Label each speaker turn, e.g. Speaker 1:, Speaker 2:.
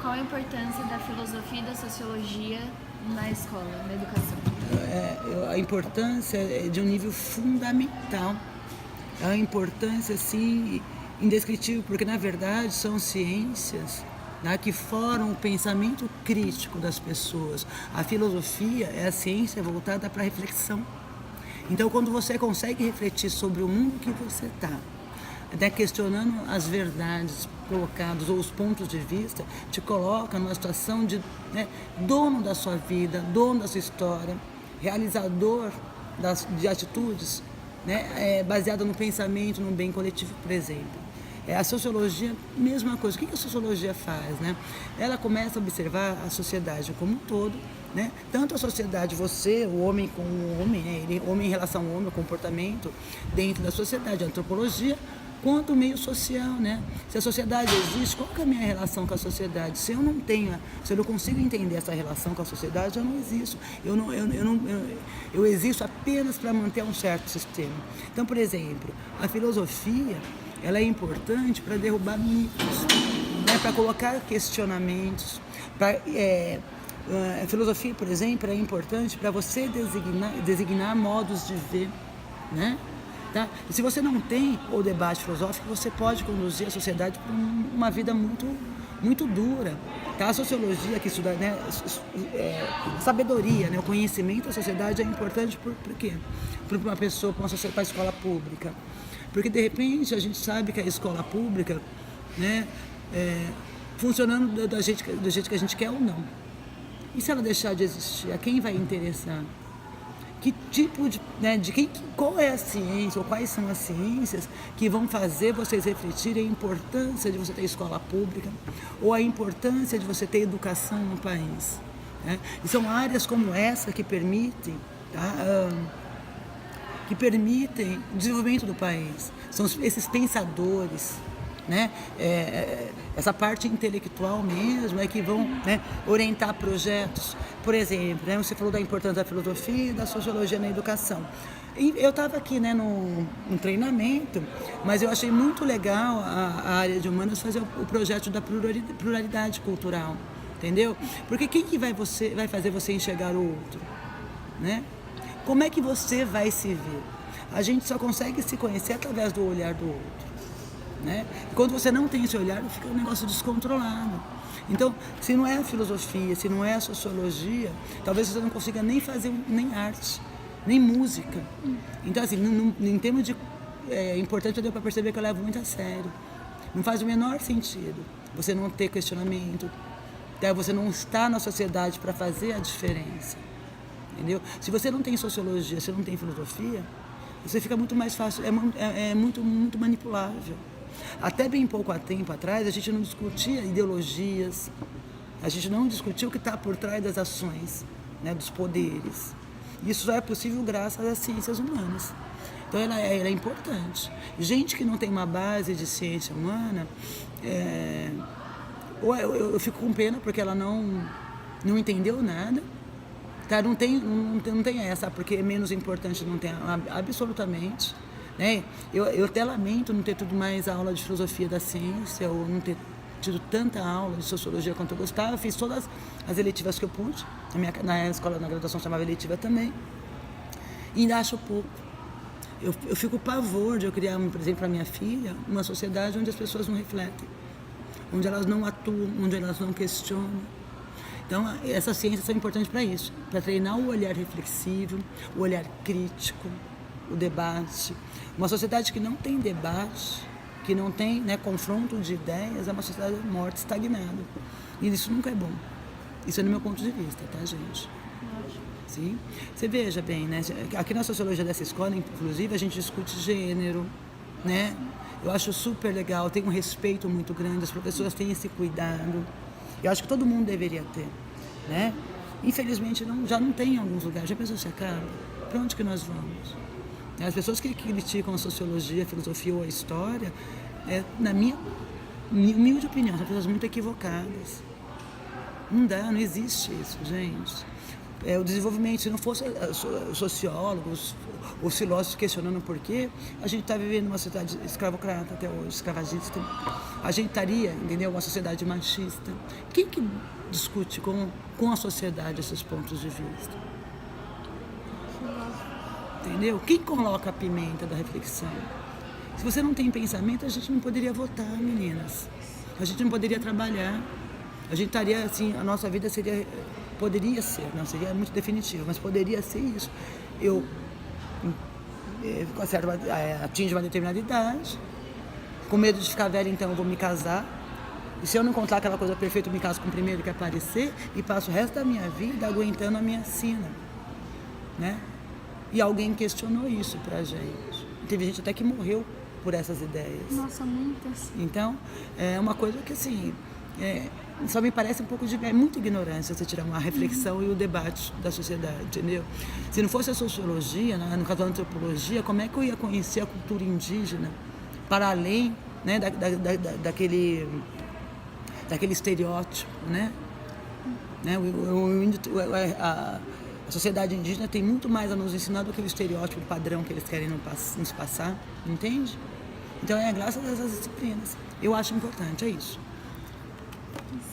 Speaker 1: Qual a importância da filosofia e da sociologia na escola, na educação?
Speaker 2: A importância é de um nível fundamental. É uma importância, assim, indescritível, porque, na verdade, são ciências, né, que formam o pensamento crítico das pessoas. A filosofia é a ciência voltada para a reflexão. Então, quando você consegue refletir sobre o mundo que você está, até questionando as verdades colocadas ou os pontos de vista, te coloca numa situação de, né, dono da sua vida, dono da sua história, realizador de atitudes, né, baseada no pensamento, no bem coletivo, por exemplo. A sociologia, mesma coisa. O que a sociologia faz, né? Ela começa a observar a sociedade como um todo, né? Tanto a sociedade, você, o homem com o homem, né? Homem em relação ao homem, o comportamento dentro da sociedade, a antropologia, quanto o meio social, né? Se a sociedade existe, qual que é a minha relação com a sociedade? Se eu não consigo entender essa relação com a sociedade, eu não existo. Eu existo apenas para manter um certo sistema. Então, por exemplo, a filosofia, ela é importante para derrubar mitos, né? Para colocar questionamentos. A filosofia, por exemplo, é importante para você designar modos de ver, né? Tá? E se você não tem o debate filosófico, você pode conduzir a sociedade para uma vida muito, muito dura. Tá? A sociologia que estuda, né, sabedoria, né, o conhecimento da sociedade é importante por quê? Para uma pessoa, para a escola pública. Porque, de repente, a gente sabe que a escola pública, né, funcionando do jeito que a gente quer ou não. E se ela deixar de existir, a quem vai interessar? Que tipo qual é a ciência, ou quais são as ciências que vão fazer vocês refletirem a importância de você ter escola pública, ou a importância de você ter educação no país, né? E são áreas como essa que permitem, tá? Que permitem o desenvolvimento do país. São esses pensadores, né? Essa parte intelectual mesmo é que vão, né, orientar projetos. Por exemplo, né, você falou da importância da filosofia e da sociologia na educação. E eu estava aqui, né, num treinamento, mas eu achei muito legal a área de humanas fazer o projeto da pluralidade cultural, entendeu? Porque quem que vai fazer você enxergar o outro, né? Como é que você vai se ver? A gente só consegue se conhecer através do olhar do outro, né? E quando você não tem esse olhar, fica um negócio descontrolado. Então, se não é a filosofia, se não é a sociologia, talvez você não consiga nem fazer nem arte, nem música. Então, assim, em termos de importante, deu para perceber que eu levo muito a sério. Não faz o menor sentido você não ter questionamento, você não estar na sociedade para fazer a diferença. Entendeu? Se você não tem sociologia, se não tem filosofia, você fica muito mais fácil, muito, muito manipulável. Até bem pouco tempo atrás, a gente não discutia ideologias, a gente não discutia o que está por trás das ações, né, dos poderes. Isso só é possível graças às ciências humanas. Então, ela é importante. Gente que não tem uma base de ciência humana, eu fico com pena porque ela não entendeu nada. Tá, não tem essa, porque é menos importante, não tem absolutamente, né? Eu até lamento não ter tido mais aula de filosofia da ciência, ou não ter tido tanta aula de sociologia quanto eu gostava. Fiz todas as eletivas que eu pude, na escola, na graduação chamava eletiva também, e ainda acho pouco. Eu fico com pavor de eu criar, por exemplo, para minha filha, uma sociedade onde as pessoas não refletem, onde elas não atuam, onde elas não questionam. Então, essas ciências são importantes para isso, para treinar o olhar reflexivo, o olhar crítico, o debate. Uma sociedade que não tem debate, que não tem, né, confronto de ideias, é uma sociedade morta, estagnada. E isso nunca é bom. Isso é no meu ponto de vista, tá, gente? Sim? Você veja bem, né? Aqui na sociologia dessa escola, inclusive, a gente discute gênero, né? Eu acho super legal, tem um respeito muito grande, as professoras têm esse cuidado. Eu acho que todo mundo deveria ter, né? Infelizmente, já não tem em alguns lugares. Já pensou se acaba? Para onde que nós vamos? As pessoas que criticam a sociologia, a filosofia ou a história, na minha humilde opinião, são pessoas muito equivocadas. Não dá, não existe isso, gente. o desenvolvimento. Se não fosse os sociólogos, os filósofos questionando o porquê, a gente está vivendo uma sociedade escravocrata até hoje, escravagista. A gente estaria, entendeu, uma sociedade machista. Quem que discute com a sociedade esses pontos de vista? Entendeu? Quem coloca a pimenta da reflexão? Se você não tem pensamento, a gente não poderia votar, meninas. A gente não poderia trabalhar. A gente estaria assim, a nossa vida poderia ser, não seria muito definitivo, mas poderia ser isso. Eu atinjo uma determinada idade, com medo de ficar velha, então eu vou me casar. E se eu não encontrar aquela coisa perfeita, eu me caso com o primeiro que aparecer e passo o resto da minha vida aguentando a minha sina, né? E alguém questionou isso pra gente. Teve gente até que morreu por essas ideias.
Speaker 1: Nossa, muitas.
Speaker 2: Então, é uma coisa que, assim, só me parece um pouco de... É muita ignorância você tirar uma reflexão e o debate da sociedade, entendeu? Se não fosse a sociologia, no caso da antropologia, como é que eu ia conhecer a cultura indígena para além, né, daquele estereótipo, né? A sociedade indígena tem muito mais a nos ensinar do que o estereótipo padrão que eles querem nos passar, entende? Então é graças a essas disciplinas. Eu acho importante, é isso.